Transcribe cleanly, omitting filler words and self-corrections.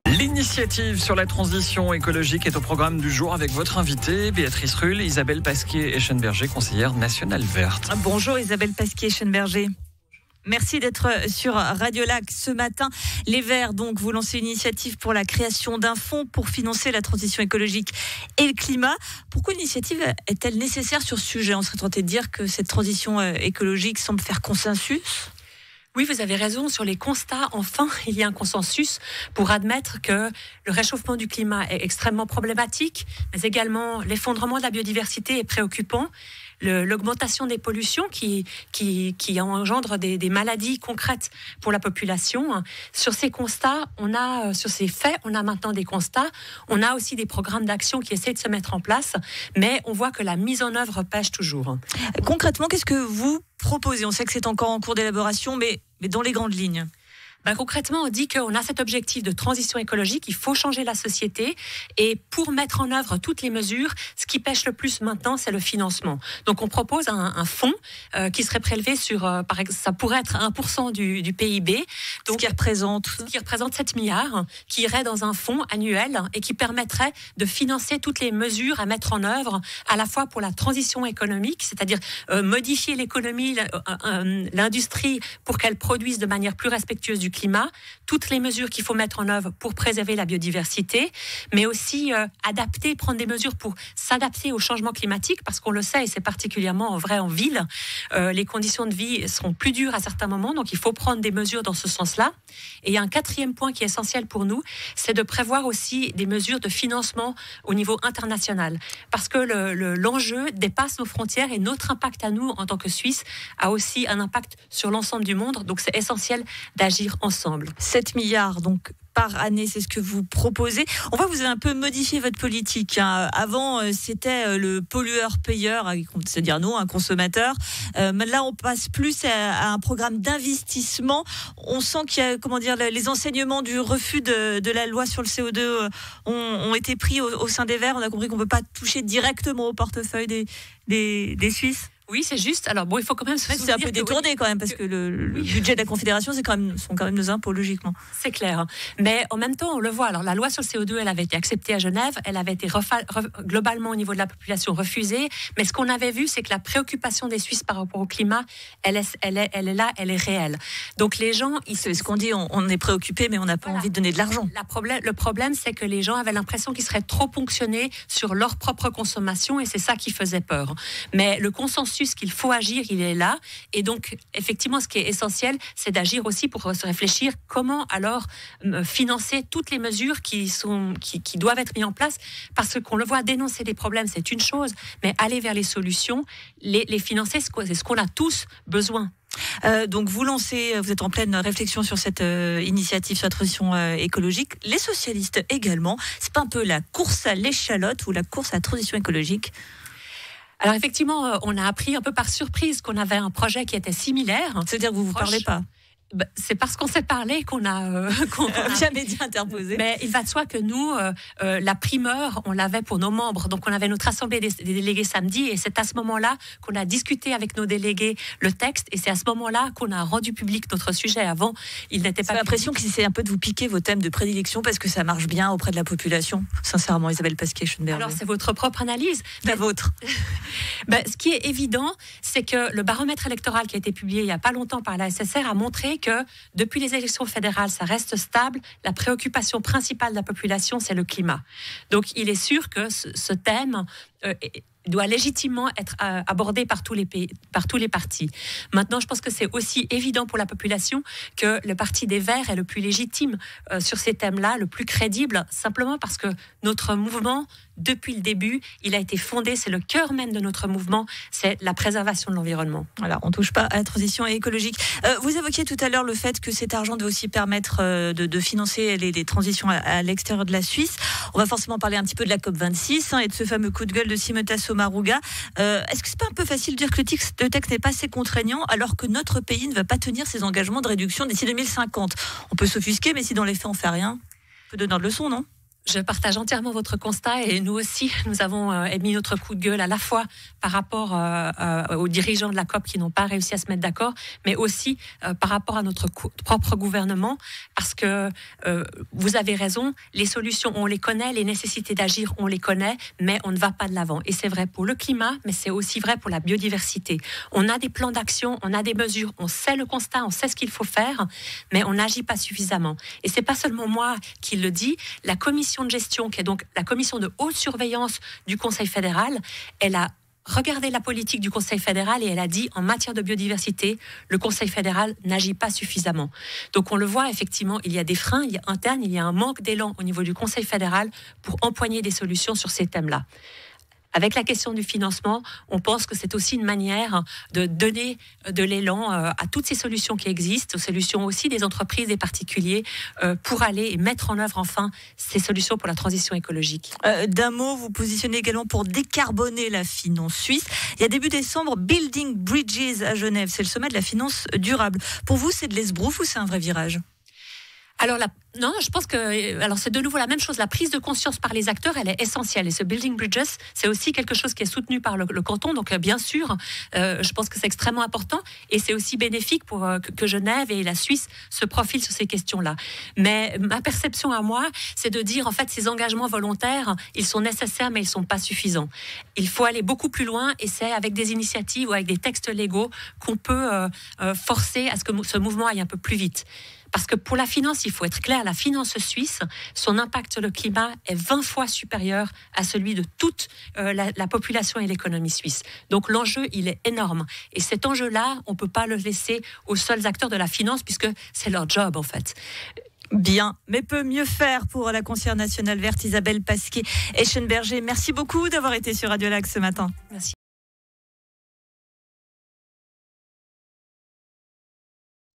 L'initiative sur la transition écologique est au programme du jour avec votre invitée, Béatrice Rulle, Isabelle Pasquier-Eschenberger, conseillère nationale verte. Bonjour Isabelle Pasquier-Eschenberger. Merci d'être sur Radio Lac ce matin. Les Verts, donc, vous lancez une initiative pour la création d'un fonds pour financer la transition écologique et le climat. Pourquoi l'initiative est-elle nécessaire sur ce sujet ? On serait tenté de dire que cette transition écologique semble faire consensus. Oui, vous avez raison. Sur les constats, enfin, il y a un consensus pour admettre que le réchauffement du climat est extrêmement problématique, mais également l'effondrement de la biodiversité est préoccupant. L'augmentation des pollutions qui engendre des maladies concrètes pour la population. Sur ces constats, sur ces faits, on a maintenant des constats. On a aussi des programmes d'action qui essaient de se mettre en place, mais on voit que la mise en œuvre pêche toujours. Concrètement, qu'est-ce que vous proposez ? On sait que c'est encore en cours d'élaboration, mais dans les grandes lignes. Concrètement, on dit qu'on a cet objectif de transition écologique, il faut changer la société et pour mettre en œuvre toutes les mesures, ce qui pêche le plus maintenant, c'est le financement. Donc on propose un fonds qui serait prélevé sur, par exemple, ça pourrait être 1% du PIB. Donc, ce qui représente 7 milliards, qui irait dans un fonds annuel et qui permettrait de financer toutes les mesures à mettre en œuvre, à la fois pour la transition économique, c'est-à-dire modifier l'économie, l'industrie pour qu'elle produise de manière plus respectueuse du climat, toutes les mesures qu'il faut mettre en œuvre pour préserver la biodiversité, mais aussi prendre des mesures pour s'adapter au changement climatique, parce qu'on le sait, et c'est particulièrement vrai en ville, les conditions de vie seront plus dures à certains moments, donc il faut prendre des mesures dans ce sens-là. Et il y a un quatrième point qui est essentiel pour nous, c'est de prévoir aussi des mesures de financement au niveau international, parce que l'enjeu dépasse nos frontières et notre impact à nous en tant que Suisse a aussi un impact sur l'ensemble du monde, donc c'est essentiel d'agir ensemble. 7 milliards donc par année, c'est ce que vous proposez. On voit que vous avez un peu modifié votre politique. Avant, c'était le pollueur-payeur, c'est-à-dire nous, un consommateur. Là, on passe plus à un programme d'investissement. On sent qu'il y a, les enseignements du refus de la loi sur le CO2 ont été pris au sein des Verts. On a compris qu'on ne peut pas toucher directement au portefeuille des Suisses. Oui, c'est juste. Alors bon, il faut quand même se souvenir. C'est un peu détourné quand même, parce que le budget de la Confédération, sont quand même nos impôts, logiquement. C'est clair. Mais en même temps, on le voit. Alors la loi sur le CO2, elle avait été acceptée à Genève, elle avait été globalement au niveau de la population refusée. Mais ce qu'on avait vu, c'est que la préoccupation des Suisses par rapport au climat, elle est là, elle est réelle. Donc les gens, c'est ce qu'on dit, on est préoccupé, mais on n'a pas envie de donner de l'argent. Le problème, c'est que les gens avaient l'impression qu'ils seraient trop ponctionnés sur leur propre consommation, et c'est ça qui faisait peur. Mais le consensus qu'il faut agir, il est là. Et donc, effectivement, ce qui est essentiel, c'est d'agir aussi pour se réfléchir comment alors financer toutes les mesures qui doivent être mises en place. Parce qu'on le voit, dénoncer des problèmes, c'est une chose, mais aller vers les solutions, les financer, c'est ce qu'on a tous besoin. Donc vous êtes en pleine réflexion sur cette initiative sur la transition écologique. Les socialistes également. C'est pas un peu la course à l'échalote ou la course à la transition écologique ? Alors effectivement, on a appris un peu par surprise qu'on avait un projet qui était similaire. C'est-à-dire que vous ne vous parlez pas ? C'est parce qu'on s'est parlé qu'on a jamais dit interposé. Mais il va de soi que nous, la primeur, on l'avait pour nos membres. Donc on avait notre assemblée des délégués samedi, et c'est à ce moment-là qu'on a discuté avec nos délégués le texte, et c'est à ce moment-là qu'on a rendu public notre sujet. Avant, il n'était pas. J'ai l'impression que c'est un peu de vous piquer vos thèmes de prédilection parce que ça marche bien auprès de la population. Sincèrement, Isabelle Pasquier-Eschenberger. Alors c'est votre propre analyse. La vôtre. Ce qui est évident, c'est que le baromètre électoral qui a été publié il n'y a pas longtemps par la SSR a montré que depuis les élections fédérales, ça reste stable. La préoccupation principale de la population, c'est le climat. Donc, il est sûr que ce thème doit légitimement être abordé par tous les partis. Maintenant, je pense que c'est aussi évident pour la population que le parti des Verts est le plus légitime sur ces thèmes-là, le plus crédible, simplement parce que notre mouvement, depuis le début, il a été fondé, c'est le cœur même de notre mouvement, c'est la préservation de l'environnement. Voilà, on ne touche pas à la transition écologique. Vous évoquiez tout à l'heure le fait que cet argent doit aussi permettre de financer les transitions à l'extérieur de la Suisse. On va forcément parler un petit peu de la COP26 et de ce fameux coup de gueule de Simeta Sommaruga. Est-ce que c'est pas un peu facile de dire que le texte n'est pas assez contraignant alors que notre pays ne va pas tenir ses engagements de réduction d'ici 2050 ? On peut s'offusquer, mais si dans les faits on fait rien, on peut donner de leçons, non ? Je partage entièrement votre constat et nous aussi, nous avons émis notre coup de gueule à la fois par rapport aux dirigeants de la COP qui n'ont pas réussi à se mettre d'accord, mais aussi par rapport à notre propre gouvernement, parce que vous avez raison, les solutions, on les connaît, les nécessités d'agir, on les connaît, mais on ne va pas de l'avant. Et c'est vrai pour le climat, mais c'est aussi vrai pour la biodiversité. On a des plans d'action, on a des mesures, on sait le constat, on sait ce qu'il faut faire, mais on n'agit pas suffisamment. Et c'est pas seulement moi qui le dis, la commission de gestion, qui est donc la commission de haute surveillance du Conseil fédéral, elle a regardé la politique du Conseil fédéral et elle a dit, en matière de biodiversité, le Conseil fédéral n'agit pas suffisamment. Donc on le voit, effectivement, il y a des freins internes, il y a un manque d'élan au niveau du Conseil fédéral pour empoigner des solutions sur ces thèmes-là. Avec la question du financement, on pense que c'est aussi une manière de donner de l'élan à toutes ces solutions qui existent, aux solutions aussi des entreprises, des particuliers, pour aller et mettre en œuvre enfin ces solutions pour la transition écologique. D'un mot, vous positionnez également pour décarboner la finance suisse. Il y a début décembre, Building Bridges à Genève, c'est le sommet de la finance durable. Pour vous, c'est de l'esbrouf ou c'est un vrai virage ? Alors non, je pense que c'est de nouveau la même chose. La prise de conscience par les acteurs, elle est essentielle. Et ce Building Bridges, c'est aussi quelque chose qui est soutenu par le canton. Donc bien sûr, je pense que c'est extrêmement important. Et c'est aussi bénéfique pour que Genève et la Suisse se profilent sur ces questions-là. Mais ma perception à moi, c'est de dire en fait ces engagements volontaires, ils sont nécessaires, mais ils sont pas suffisants. Il faut aller beaucoup plus loin. Et c'est avec des initiatives ou avec des textes légaux qu'on peut forcer à ce que ce mouvement aille un peu plus vite. Parce que pour la finance, il faut être clair, la finance suisse, son impact sur le climat est 20 fois supérieur à celui de toute la population et l'économie suisse. Donc l'enjeu, il est énorme. Et cet enjeu-là, on ne peut pas le laisser aux seuls acteurs de la finance, puisque c'est leur job, en fait. Bien, mais peut mieux faire pour la conseillère nationale verte Isabelle Pasquier-Eschenberger. Merci beaucoup d'avoir été sur Radio Lac ce matin. Merci.